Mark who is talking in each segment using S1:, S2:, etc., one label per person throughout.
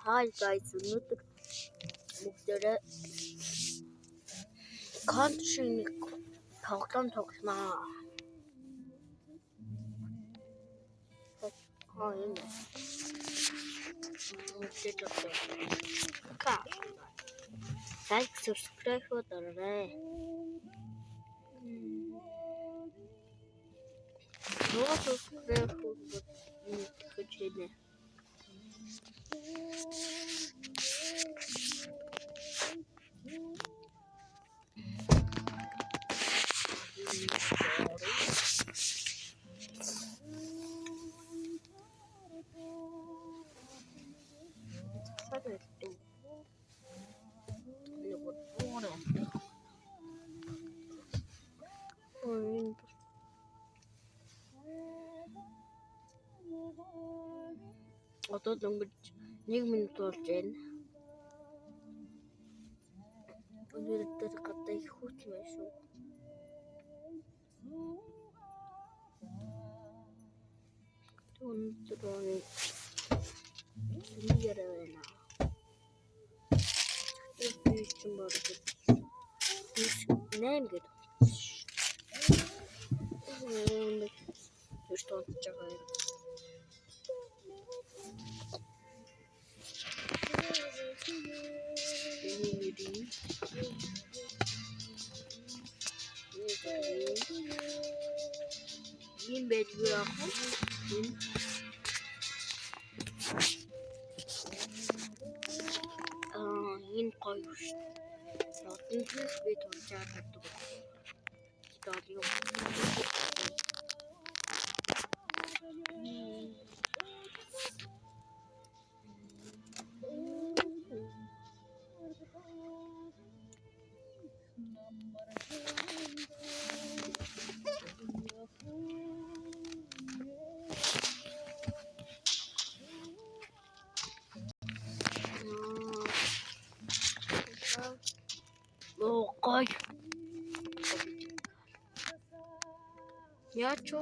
S1: Hi guys, өнөөдөр бүгдээрээ Counter-Strike тоглоом тоглоно. Юм. Like, subscribe удаарай. Subscribe гэж хэлнэ. Одоо дөнгөж 1 минут болж байна. Өнөөдөр гадаа их хүч байна шүү. Өнөөдөр ярина. Эцэг бордог. Нэм гэдэг. Что чагай. Ин бэлгүй ах. Ин гоё шүү. Одон зүс би тулчаад байдаг. Стол юм. Ой. Я чё?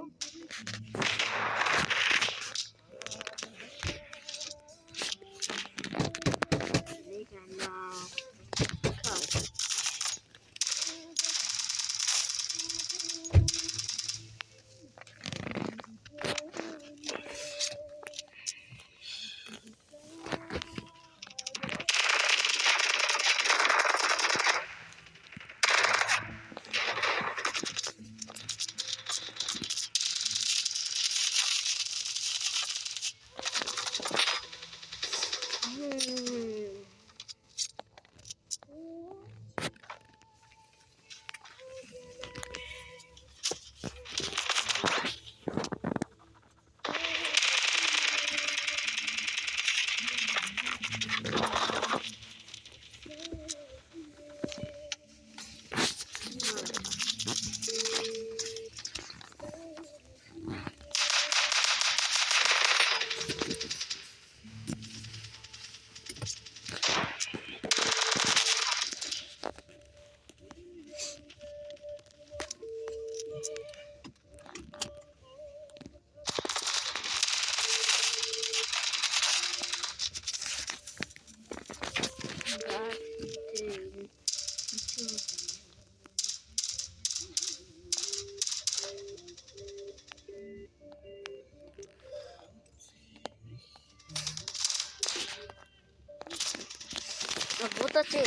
S1: Вот эти.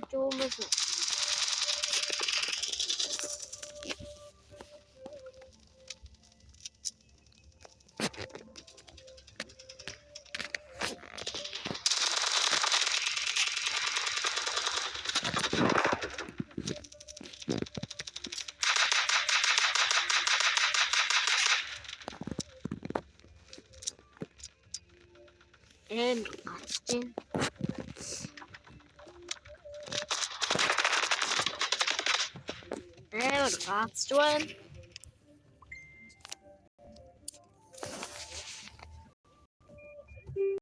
S1: Что можно? That's one.